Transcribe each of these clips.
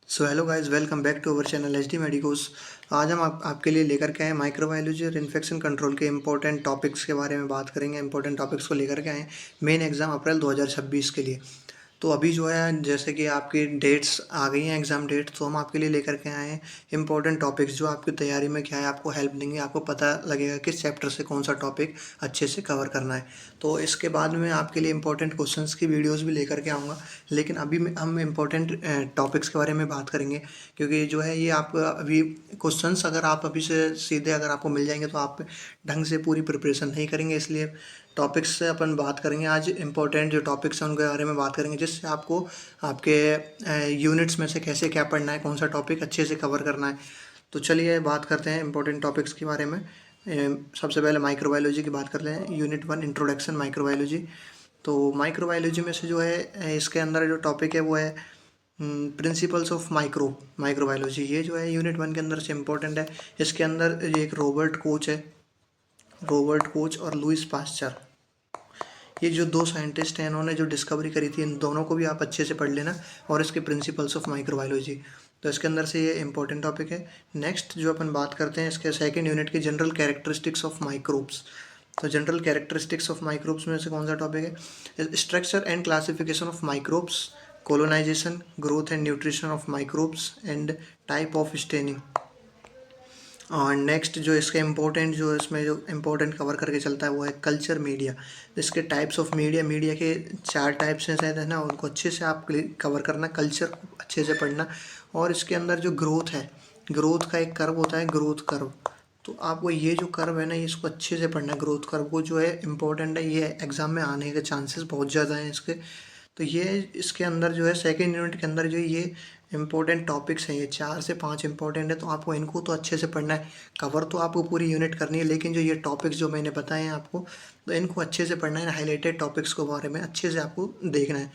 So hello guys, welcome back to our channel H D medicos. आज हम आपके लिए लेकर के आए माइक्रोबायोलॉजी और इन्फेक्शन कंट्रोल के इंपॉर्टेंट टॉपिक्स के बारे में बात करेंगे। इंपॉर्टेंट टॉपिक्स को लेकर के आए मेन एग्जाम अप्रैल 2026 के लिए। तो अभी जो है जैसे कि आपकी डेट्स आ गई हैं, एग्ज़ाम डेट, तो हम आपके लिए लेकर के आए हैं इंपॉर्टेंट टॉपिक्स जो आपकी तैयारी में क्या है आपको हेल्प देंगे। आपको पता लगेगा किस चैप्टर से कौन सा टॉपिक अच्छे से कवर करना है। तो इसके बाद में आपके लिए इंपॉर्टेंट क्वेश्चंस की वीडियोस भी लेकर के आऊँगा। लेकिन अभी हम इंपॉर्टेंट टॉपिक्स के बारे में बात करेंगे, क्योंकि जो है ये आपका अभी क्वेश्चंस अगर आप अभी से सीधे अगर आपको मिल जाएंगे तो आप ढंग से पूरी प्रिपरेशन नहीं करेंगे। इसलिए टॉपिक्स से अपन बात करेंगे। आज इंपॉर्टेंट जो टॉपिक्स हैं उनके बारे में बात करेंगे, जिससे आपको आपके यूनिट्स में से कैसे क्या पढ़ना है, कौन सा टॉपिक अच्छे से कवर करना है। तो चलिए बात करते हैं इंपॉर्टेंट टॉपिक्स के बारे में। सबसे पहले माइक्रोबायोलॉजी की बात कर लें। Unit 1 introduction microbiology. तो माइक्रोबायोलॉजी में से जो है इसके अंदर जो टॉपिक है वो है प्रिंसिपल्स ऑफ माइक्रोबायोलॉजी। ये जो है यूनिट 1 के अंदर से इम्पोर्टेंट है। इसके अंदर ये एक रॉबर्ट कोच और लुइस पास्चर, ये जो दो साइंटिस्ट हैं, इन्होंने जो डिस्कवरी करी थी, इन दोनों को भी आप अच्छे से पढ़ लेना, और इसके प्रिंसिपल्स ऑफ माइक्रोबायोलॉजी। तो इसके अंदर से ये इंपॉर्टेंट टॉपिक है। नेक्स्ट जो अपन बात करते हैं इसके सेकंड यूनिट की जनरल कैरेक्टरिस्टिक्स ऑफ माइक्रोब्स। तो जनरल कैरेक्टरिस्टिक्स ऑफ माइक्रोब्स में से कौन सा टॉपिक है? Structure and classification of microbes, colonisation, growth and nutrition of microbes and type of staining. और नेक्स्ट जो इसका इम्पोर्टेंट जो इसमें जो इम्पोर्टेंट कवर करके चलता है वो है कल्चर मीडिया। इसके टाइप्स ऑफ मीडिया के 4 टाइप्स हैं शायद, है ना, उनको अच्छे से आप कवर करना, कल्चर को अच्छे से पढ़ना। और इसके अंदर जो ग्रोथ है, ग्रोथ का एक कर्व होता है, ग्रोथ कर्व। तो आपको ये जो कर्व है ना, इसको अच्छे से पढ़ना है। ग्रोथ कर्व को जो है इम्पोर्टेंट है, ये एग्जाम में आने के चांसेस बहुत ज़्यादा हैं इसके। तो ये इसके अंदर जो है सेकेंड यूनिट के अंदर जो ये इंपॉर्टेंट टॉपिक्स हैं, ये 4 से 5 इंपॉर्टेंट है। तो आपको इनको तो अच्छे से पढ़ना है। कवर तो आपको पूरी यूनिट करनी है, लेकिन जो ये टॉपिक्स जो मैंने बताए हैं आपको, तो इनको अच्छे से पढ़ना है। हाईलाइटेड टॉपिक्स के बारे में अच्छे से आपको देखना है।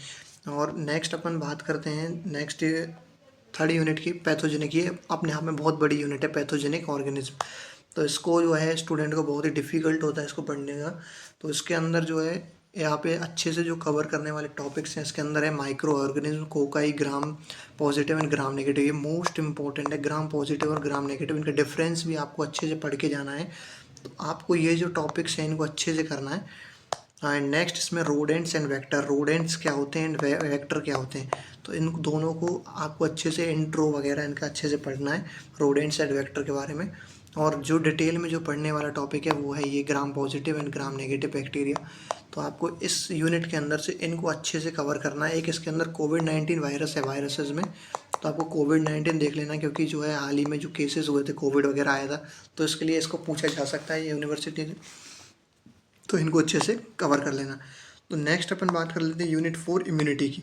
और नेक्स्ट अपन बात करते हैं नेक्स्ट थर्ड यूनिट की, पैथोजेनिक। ये अपने आप में बहुत बड़ी यूनिट है, पैथोजेनिक ऑर्गेनिज्म। तो इसको जो है स्टूडेंट को बहुत ही डिफ़िकल्ट होता है इसको पढ़ने का। तो इसके अंदर जो है यहाँ पे अच्छे से जो कवर करने वाले टॉपिक्स हैं, इसके अंदर है micro organism, cocci, gram positive and gram negative. ये मोस्ट इंपॉर्टेंट है, ग्राम पॉजिटिव और ग्राम नेगेटिव, इनका डिफरेंस भी आपको अच्छे से पढ़ के जाना है। तो आपको ये जो टॉपिक्स हैं इनको अच्छे से करना है। एंड नेक्स्ट इसमें रोडेंट्स एंड वेक्टर। रोडेंट्स क्या होते हैं एंड वेक्टर क्या होते हैं, तो इन दोनों को आपको अच्छे से इंट्रो वगैरह इनका अच्छे से पढ़ना है, रोडेंट्स एंड वेक्टर के बारे में। और जो डिटेल में जो पढ़ने वाला टॉपिक है वो है ये gram positive and gram negative bacteria. तो आपको इस यूनिट के अंदर से इनको अच्छे से कवर करना है। एक इसके अंदर कोविड-19 वायरस है, वायरसेस में। तो आपको कोविड-19 देख लेना, क्योंकि जो है हाल ही में जो केसेस हुए थे, कोविड वगैरह आया था, तो इसके लिए इसको पूछा जा सकता है यूनिवर्सिटी से। तो इनको अच्छे से कवर कर लेना। तो नेक्स्ट अपन बात कर लेते हैं यूनिट 4 इम्यूनिटी की।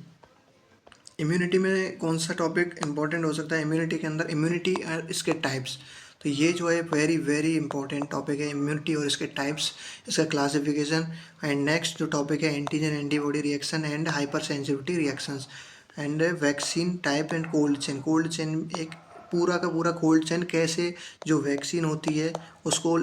इम्यूनिटी में कौन सा टॉपिक इंपॉर्टेंट हो सकता है? इम्यूनिटी के अंदर इम्यूनिटी और इसके टाइप्स। तो ये जो है वेरी वेरी इंपॉर्टेंट टॉपिक है, इम्यूनिटी और इसके टाइप्स, इसका क्लासिफिकेशन। एंड नेक्स्ट जो टॉपिक है antigen antibody reaction and hyper sensitivity reactions and vaccine type and cold chain. Cold chain एक पूरा का पूरा कोल्ड चेन, कैसे जो वैक्सीन होती है उसको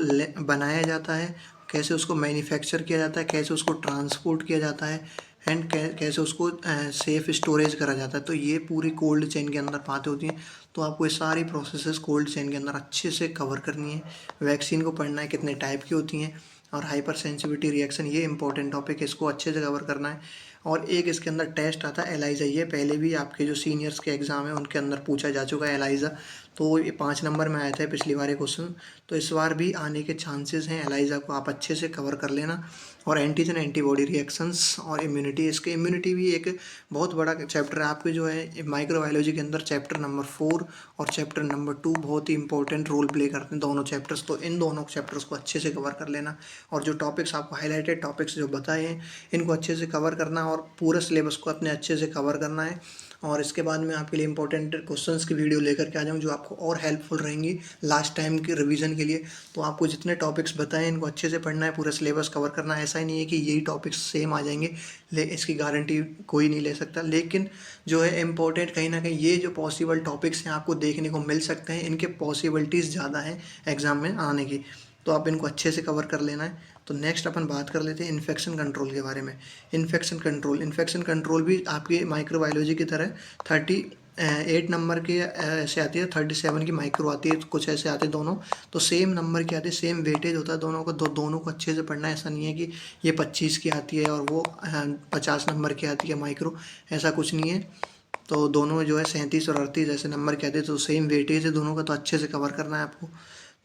बनाया जाता है, कैसे उसको मैन्युफैक्चर किया जाता है, कैसे उसको ट्रांसपोर्ट किया जाता है, एंड कैसे उसको सेफ़ स्टोरेज करा जाता है। तो ये पूरी कोल्ड चेन के अंदर बातें होती हैं। तो आपको ये सारी प्रोसेसेस कोल्ड चेन के अंदर अच्छे से कवर करनी है। वैक्सीन को पढ़ना है, कितने टाइप की होती हैं, और हाइपर सेंसिटिविटी रिएक्शन, ये इंपॉर्टेंट टॉपिक है, इसको अच्छे से कवर करना है। और एक इसके अंदर टेस्ट आता है एलाइजा। ये पहले भी आपके जो सीनियर्स के एग्ज़ाम है उनके अंदर पूछा जा चुका है एलाइजा। तो ये 5 नंबर में आया था पिछली बार ये क्वेश्चन, तो इस बार भी आने के चांसेस हैं। एलाइजा को आप अच्छे से कवर कर लेना। और एंटीजन एंटीबॉडी रिएक्शंस और इम्यूनिटी, इसके इम्यूनिटी भी एक बहुत बड़ा चैप्टर है आपके जो है माइक्रोबायोलॉजी के अंदर। चैप्टर नंबर 4 और चैप्टर नंबर 2 बहुत ही इंपॉर्टेंट रोल प्ले करते हैं दोनों चैप्टर्स। तो इन दोनों चैप्टर्स को अच्छे से कवर कर लेना। और जो टॉपिक्स आपको हाईलाइटेड टॉपिक्स जो बताए हैं इनको अच्छे से कवर करना, और पूरे सिलेबस को अपने अच्छे से कवर करना है। और इसके बाद में आपके लिए इंपॉर्टेंट क्वेश्चंस की वीडियो लेकर के आ जाऊँ जो आपको और हेल्पफुल रहेंगी लास्ट टाइम के रिवीजन के लिए। तो आपको जितने टॉपिक्स बताएं इनको अच्छे से पढ़ना है, पूरा सिलेबस कवर करना है। ऐसा ही नहीं है कि यही टॉपिक्स सेम आ जाएंगे, इसकी गारंटी कोई नहीं ले सकता। लेकिन जो है इम्पोर्टेंट कहीं ना कहीं ये जो पॉसिबल टॉपिक्स हैं आपको देखने को मिल सकते हैं, इनके पॉसिबिलिटीज़ ज़्यादा हैं एग्ज़ाम में आने की। तो आप इनको अच्छे से कवर कर लेना है। तो नेक्स्ट अपन बात कर लेते हैं इन्फेक्शन कंट्रोल के बारे में। इन्फेक्शन कंट्रोल भी आपकी माइक्रोबायोलॉजी की तरह 30 8 नंबर की ऐसे आती है, 37 की माइक्रो आती है, तो कुछ ऐसे आते हैं दोनों, तो सेम नंबर की आती है, सेम वेटेज होता है दोनों का, दोनों को अच्छे से पढ़ना है। ऐसा नहीं है कि ये 25 की आती है और वो 50 नंबर की आती है माइक्रो, ऐसा कुछ नहीं है। तो दोनों जो है 37 और 38 ऐसे नंबर के आते हैं, तो सेम वेटेज है दोनों का, तो अच्छे से कवर करना है आपको।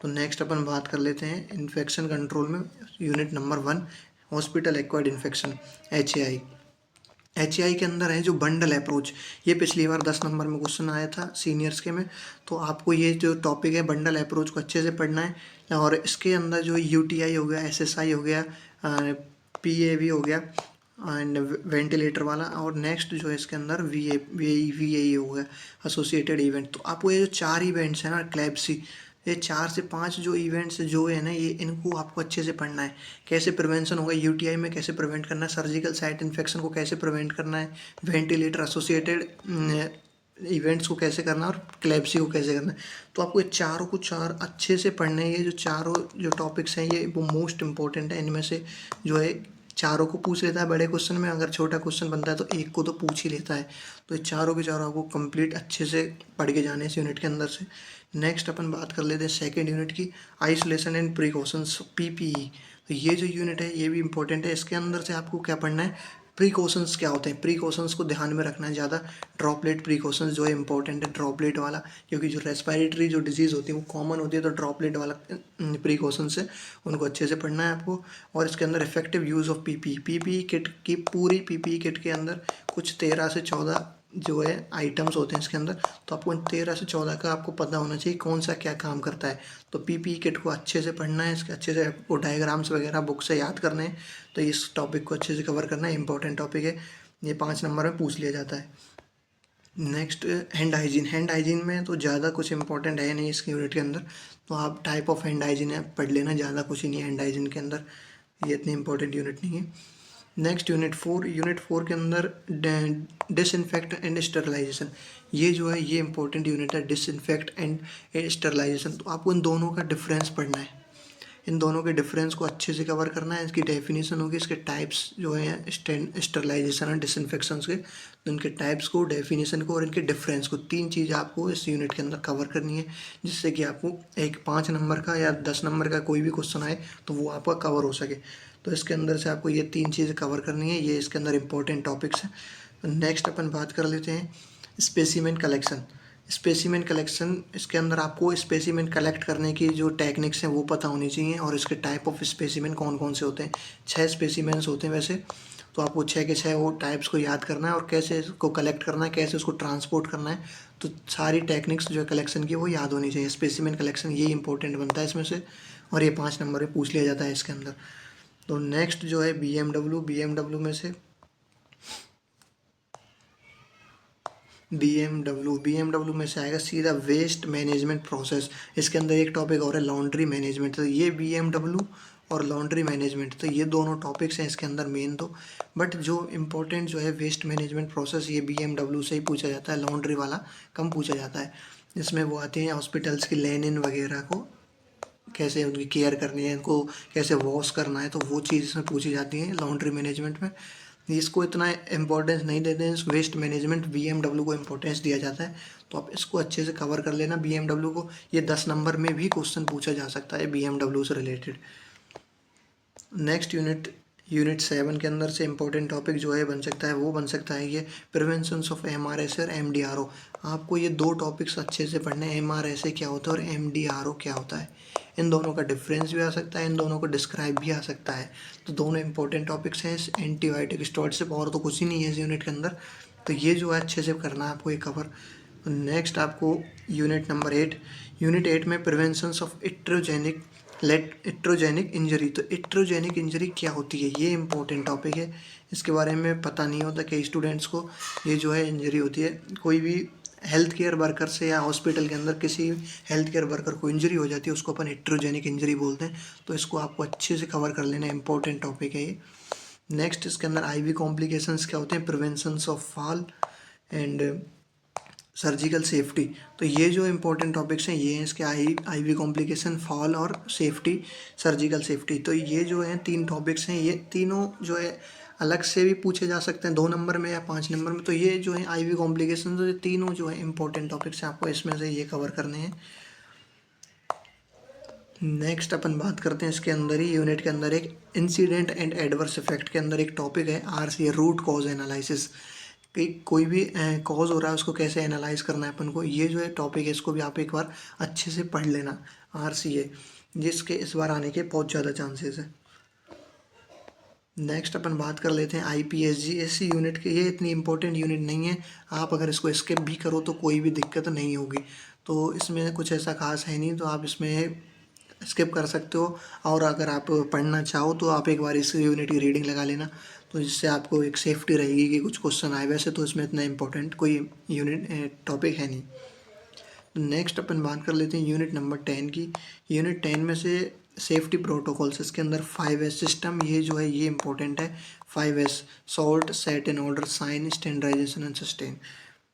तो नेक्स्ट अपन बात कर लेते हैं इन्फेक्शन कंट्रोल में, unit number 1, hospital acquired infection, HAI। HAI के अंदर है जो बंडल अप्रोच, ये पिछली बार 10 नंबर में क्वेश्चन आया था सीनियर्स के में, तो आपको ये जो टॉपिक है बंडल अप्रोच को अच्छे से पढ़ना है। और इसके अंदर जो UTI हो गया, SSI हो गया, PAV हो गया एंड वेंटिलेटर वाला, और नेक्स्ट जो है इसके अंदर VAE हो गया, एसोसिएटेड इवेंट। तो आपको ये जो 4 इवेंट्स हैं ना, क्लेप्सी, ये 4 से 5 जो इवेंट्स जो है ना, ये इनको आपको अच्छे से पढ़ना है। कैसे प्रिवेंशन होगा UTI में, कैसे प्रिवेंट करना है, सर्जिकल साइट इन्फेक्शन को कैसे प्रिवेंट करना है, वेंटिलेटर एसोसिएटेड इवेंट्स को कैसे करना है, और क्लेप्सी को कैसे करना है। तो आपको ये चारों को चार अच्छे से पढ़ने हैं। ये जो चारों जो टॉपिक्स हैं ये वो मोस्ट इंपॉर्टेंट है। इनमें से जो है चारों को पूछ लेता है बड़े क्वेश्चन में, अगर छोटा क्वेश्चन बनता है तो एक को तो पूछ ही लेता है। तो ये चारों के चारों आपको कंप्लीट अच्छे से पढ़ के जाने इस यूनिट के अंदर से। नेक्स्ट अपन बात कर लेते हैं सेकेंड यूनिट की, आइसोलेशन एंड प्रिकॉशंस, PPE। तो ये जो यूनिट है ये भी इंपॉर्टेंट है। इसके अंदर से आपको क्या पढ़ना है, प्रिकॉशंस क्या होते हैं, प्रिकॉशंस को ध्यान में रखना है ज़्यादा। ड्रॉपलेट प्रिकॉशंस जो है इंपॉर्टेंट है, ड्रॉपलेट वाला, क्योंकि जो रेस्पिरेटरी जो डिजीज़ होती है वो कॉमन होती है, तो ड्रॉपलेट वाला प्रिकॉशंस है, उनको अच्छे से पढ़ना है आपको। और इसके अंदर effective use of PPE kit की, पूरी PPE किट के अंदर कुछ 13 से 14 जो है आइटम्स होते हैं इसके अंदर, तो आपको इन 13 से 14 का आपको पता होना चाहिए कौन सा क्या काम करता है। तो PPE किट को अच्छे से पढ़ना है, इसके अच्छे से आपको डायग्राम्स वगैरह बुक से याद करने हैं। तो इस टॉपिक को अच्छे से कवर करना है, इंपॉर्टेंट टॉपिक है, ये 5 नंबर में पूछ लिया जाता है। Next hand hygiene, hand hygiene में तो ज़्यादा कुछ इंपॉर्टेंट है नहीं इसके यूनिट के अंदर, तो आप टाइप ऑफ हैंड हाइजीन है पढ़ लेना, ज़्यादा कुछ ही नहीं है हैंड हाइजीन के अंदर, ये इतनी इंपॉर्टेंट यूनिट नहीं है। नेक्स्ट यूनिट 4, यूनिट 4 के अंदर डिसइंफेक्ट एंड स्टरलाइजेशन, ये जो है ये इंपॉर्टेंट यूनिट है, डिसइंफेक्ट एंड स्टरलाइजेशन। तो आपको इन दोनों का डिफरेंस पढ़ना है, इन दोनों के डिफरेंस को अच्छे से कवर करना है। इसकी डेफिनेशन होगी, इसके टाइप्स जो है स्टरलाइजेशन और डिसइंफेक्शन के, तो इनके टाइप्स को, डेफिनेशन को और इनके डिफरेंस को, 3 चीज़ आपको इस यूनिट के अंदर कवर करनी है, जिससे कि आपको एक 5 नंबर का या 10 नंबर का कोई भी क्वेश्चन आए तो वो आपका कवर हो सके। तो इसके अंदर से आपको ये 3 चीज़ें कवर करनी है, ये इसके अंदर इंपॉर्टेंट टॉपिक्स हैं। नेक्स्ट अपन बात कर लेते हैं स्पेसिमेन कलेक्शन। स्पेसिमेन कलेक्शन, इसके अंदर आपको स्पेसिमेन कलेक्ट करने की जो टेक्निक्स हैं वो पता होनी चाहिए, और इसके टाइप ऑफ स्पेसिमेन कौन कौन से होते हैं। 6 स्पेसिमेंस होते हैं वैसे, तो आपको 6 के 6 वो टाइप्स को याद करना है, और कैसे इसको कलेक्ट करना है, कैसे उसको ट्रांसपोर्ट करना है। तो सारी टेक्निक्स जो है कलेक्शन की वो याद होनी चाहिए। स्पेसिमेन कलेक्शन ये इंपॉर्टेंट बनता है इसमें से, और ये 5 नंबर में पूछ लिया जाता है इसके अंदर। तो नेक्स्ट जो है BMW में से BMW में से आएगा सीधा वेस्ट मैनेजमेंट प्रोसेस। इसके अंदर एक टॉपिक और है लॉन्ड्री मैनेजमेंट, तो ये BMW और लॉन्ड्री मैनेजमेंट, तो ये दोनों टॉपिक्स हैं इसके अंदर मेन तो। बट जो इम्पोर्टेंट जो है वेस्ट मैनेजमेंट प्रोसेस, ये BMW से ही पूछा जाता है, लॉन्ड्री वाला कम पूछा जाता है। इसमें वो आते हैं हॉस्पिटल्स की लेनिन वगैरह को कैसे उनकी केयर करनी है, इनको कैसे वॉश करना है, तो वो चीज़ इसमें पूछी जाती है लॉन्ड्री मैनेजमेंट में। इसको इतना इम्पोर्टेंस नहीं देते हैं, वेस्ट मैनेजमेंट BMW को इम्पोर्टेंस दिया जाता है, तो आप इसको अच्छे से कवर कर लेना BMW को। ये 10 नंबर में भी क्वेश्चन पूछा जा सकता है BMW से रिलेटेड। नेक्स्ट यूनिट 7 के अंदर से इम्पोर्टेंट टॉपिक जो है बन सकता है, वो बन सकता है ये प्रिवेंशन ऑफ MRSA और MDRO। आपको ये 2 टॉपिक्स अच्छे से पढ़ने हैं, MRSA क्या होता है और MDRO क्या होता है। इन दोनों का डिफरेंस भी आ सकता है, इन दोनों को डिस्क्राइब भी आ सकता है। तो दोनों इंपॉर्टेंट टॉपिक्स हैं इस एंटीबायोटिक स्टॉर्डशिप, और तो कुछ ही नहीं है इस यूनिट के अंदर। तो ये जो है अच्छे से करना है आपको ये कवर। नेक्स्ट आपको यूनिट 8 में प्रिवेंशन ऑफ इट्रोजेनिक इंजरी। तो इट्रोजेनिक इंजरी क्या होती है, ये इंपॉर्टेंट टॉपिक है, इसके बारे में पता नहीं होता कई स्टूडेंट्स को। ये जो है इंजरी होती है, कोई भी हेल्थ केयर वर्कर से या हॉस्पिटल के अंदर किसी हेल्थ केयर वर्कर को इंजरी हो जाती है, उसको अपन इट्रोजेनिक इंजरी बोलते हैं। तो इसको आपको अच्छे से कवर कर लेना, इंपॉर्टेंट टॉपिक है ये। नेक्स्ट इसके अंदर IV कॉम्प्लिकेशंस क्या होते हैं, prevention of fall and surgical safety. तो ये जो इंपॉर्टेंट टॉपिक्स हैं ये हैं इसके, IV कॉम्प्लिकेशन, फॉल और सेफ्टी, सर्जिकल सेफ्टी। तो ये जो हैं 3 टॉपिक्स हैं, ये तीनों जो है अलग से भी पूछे जा सकते हैं 2 नंबर में या 5 नंबर में। तो ये जो है आईवी कॉम्प्लिकेशन, तो ये तीनों जो है इंपॉर्टेंट टॉपिक्स हैं, आपको इसमें से ये कवर करने हैं। नेक्स्ट अपन बात करते हैं इसके अंदर ही, यूनिट के अंदर एक इंसिडेंट एंड एडवर्स इफेक्ट के अंदर एक टॉपिक है आरसीए, रूट कॉज एनालिसिस। कि कोई भी कॉज हो रहा है उसको कैसे एनालाइज करना है अपन को, ये जो है टॉपिक है, इसको भी आप एक बार अच्छे से पढ़ लेना आरसीए, जिसके इस बार आने के बहुत ज़्यादा चांसेस है। नेक्स्ट अपन बात कर लेते हैं आईपीएसजी यूनिट के। ये इतनी इंपॉर्टेंट यूनिट नहीं है, आप अगर इसको स्किप भी करो तो कोई भी दिक्कत नहीं होगी। तो इसमें कुछ ऐसा खास है नहीं, तो आप इसमें स्किप कर सकते हो। और अगर आप पढ़ना चाहो तो आप एक बार इस यूनिट की रीडिंग लगा लेना, तो जिससे आपको एक सेफ्टी रहेगी कि कुछ क्वेश्चन आए। वैसे तो इसमें इतना इंपॉर्टेंट कोई यूनिट टॉपिक है नहीं। नेक्स्ट अपन बात कर लेते हैं यूनिट नंबर 10 की। यूनिट 10 में से सेफ्टी प्रोटोकॉल्स, इसके अंदर 5S सिस्टम, ये जो है ये इंपॉर्टेंट है। 5S sort, set in order, shine, standardisation and sustain.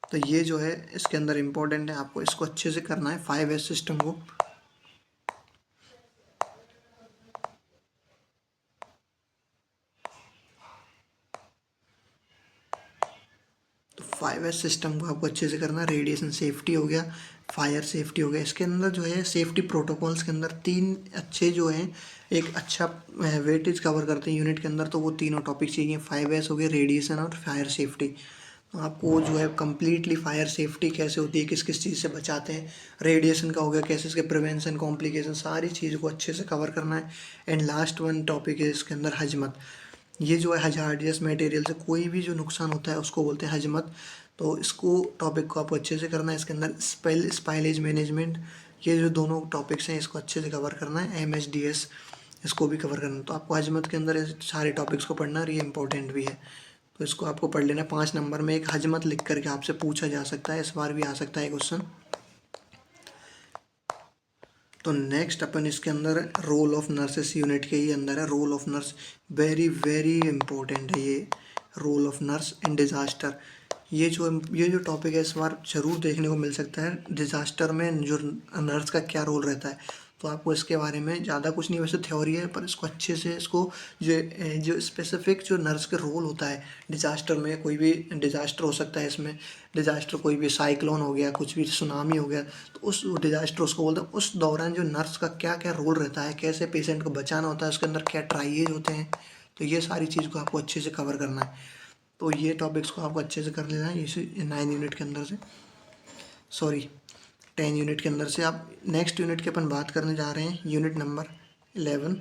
तो ये जो है इसके अंदर इंपॉर्टेंट है, आपको इसको अच्छे से करना है 5S सिस्टम को। तो 5S सिस्टम को आपको अच्छे से करना है। रेडिएशन सेफ्टी हो गया, फायर सेफ्टी हो गया। इसके अंदर जो है सेफ्टी प्रोटोकॉल्स के अंदर 3 अच्छे जो हैं, एक अच्छा वेटेज कवर करते हैं यूनिट के अंदर, तो वो तीनों टॉपिक चाहिए। 5S हो गया, रेडिएशन और फायर सेफ्टी। तो आपको जो है कम्प्लीटली फायर सेफ्टी कैसे होती है, किस किस चीज़ से बचाते हैं, रेडिएशन का हो गया कैसे, इसके प्रिवेंशन, कॉम्प्लिकेशन, सारी चीज़ को अच्छे से कवर करना है। एंड लास्ट वन टॉपिक है इसके अंदर हजमत। ये जो है हजार्डियस मटेरियल से कोई भी जो नुकसान होता है उसको बोलते हैं हजमत। तो इसको टॉपिक को आपको अच्छे से करना है। इसके अंदर स्पाइलेज मैनेजमेंट, ये जो दोनों टॉपिक्स हैं इसको अच्छे से कवर करना है। MHDS इसको भी कवर करना है। तो आपको हजमत के अंदर इस सारे टॉपिक्स को पढ़ना है और ये इंपॉर्टेंट भी है, तो इसको आपको पढ़ लेना। 5 नंबर में एक हजमत लिख करके आपसे पूछा जा सकता है, इस बार भी आ सकता है क्वेश्चन। तो नेक्स्ट अपन इसके अंदर रोल ऑफ नर्सेस यूनिट के ही अंदर है, role of nurse. Very very important है ये role of nurse in disaster. ये जो टॉपिक है इस बार ज़रूर देखने को मिल सकता है। डिज़ास्टर में जो नर्स का क्या रोल रहता है, तो आपको इसके बारे में ज़्यादा कुछ नहीं, वैसे थ्योरी है, पर इसको अच्छे से इसको जो स्पेसिफिक जो नर्स का रोल होता है डिज़ास्टर में, कोई भी डिज़ास्टर हो सकता है इसमें। डिज़ास्टर कोई भी साइक्लोन हो गया, कुछ भी सुनामी हो गया, तो उस डिज़ास्टर उसको बोलते हैं। उस दौरान जो नर्स का क्या क्या रोल रहता है, कैसे पेशेंट को बचाना होता है, उसके अंदर क्या ट्राइएज होते हैं, तो ये सारी चीज़ को आपको अच्छे से कवर करना है। तो ये टॉपिक्स को आपको अच्छे से कर लेना है इसी 9 यूनिट के अंदर से, सॉरी 10 यूनिट के अंदर से। आप नेक्स्ट यूनिट की अपन बात करने जा रहे हैं, यूनिट नंबर 11।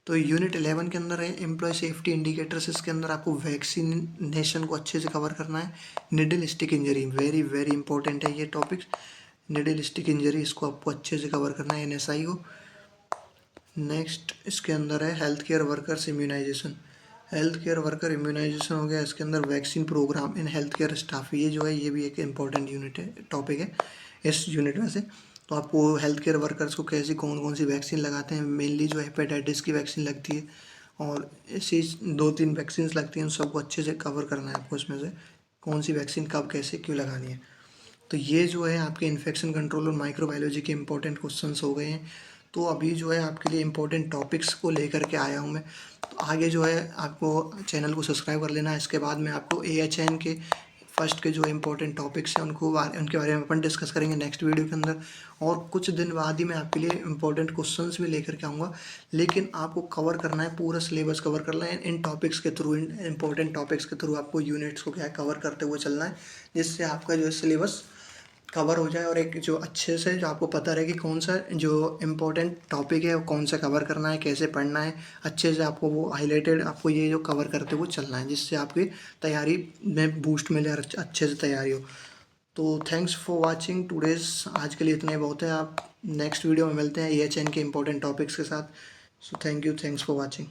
तो यूनिट 11 के अंदर है एम्प्लॉय सेफ्टी इंडिकेटर्स। इसके अंदर आपको वैक्सीनेशन को अच्छे से कवर करना है। Needle stick injury, very very important है ये टॉपिक। निडल स्टिक इंजरी, इसको आपको अच्छे से कवर करना है, NSI को। नेक्स्ट इसके अंदर है health care workers immunisation. Health care worker immunisation हो गया। इसके अंदर vaccine programme in health care staff, ये जो है ये भी एक इम्पॉर्टेंट यूनिट है, टॉपिक है इस यूनिट में से। तो आपको हेल्थ केयर वर्कर्स को कैसी कौन कौन सी वैक्सीन लगाते हैं, मेनली जो हेपेटाइटिस की वैक्सीन लगती है और ऐसी 2-3 वैक्सीन लगती हैं, उन सबको अच्छे से कवर करना है आपको इसमें से, कौन सी वैक्सीन कब कैसे क्यों लगानी है। तो ये जो है आपके इन्फेक्शन कंट्रोल और माइक्रोबायोलॉजी के इंपॉर्टेंट क्वेश्चंस हो गए हैं। तो अभी जो है आपके लिए इंपॉर्टेंट टॉपिक्स को लेकर के आया हूँ मैं। तो आगे जो है आपको चैनल को सब्सक्राइब कर लेना है। इसके बाद में आपको AHN के फर्स्ट के जो इंपॉर्टेंट टॉपिक्स हैं उनके बारे में अपन डिस्कस करेंगे नेक्स्ट वीडियो के अंदर। और कुछ दिन बाद ही मैं आपके लिए इंपॉर्टेंट क्वेश्चंस भी लेकर के आऊँगा, लेकिन आपको कवर करना है, पूरा सिलेबस कवर करना है इन टॉपिक्स के थ्रू, इन इंपॉर्टेंट टॉपिक्स के थ्रू आपको यूनिट्स को क्या कवर करते हुए चलना है, जिससे आपका जो है सिलेबस कवर हो जाए और एक जो अच्छे से जो आपको पता रहे कि कौन सा जो इम्पोर्टेंट टॉपिक है वो कौन सा कवर करना है, कैसे पढ़ना है, अच्छे से आपको वो हाईलाइटेड आपको ये जो कवर करते हुए चलना है, जिससे आपकी तैयारी में बूस्ट मिले और अच्छे से तैयारी हो। तो थैंक्स फॉर वाचिंग टुडेज़, आज के लिए इतना ही बहुत है। आप नेक्स्ट वीडियो में मिलते हैं AHN के इंपॉर्टेंट टॉपिक्स के साथ। So thank you, thanks for watching.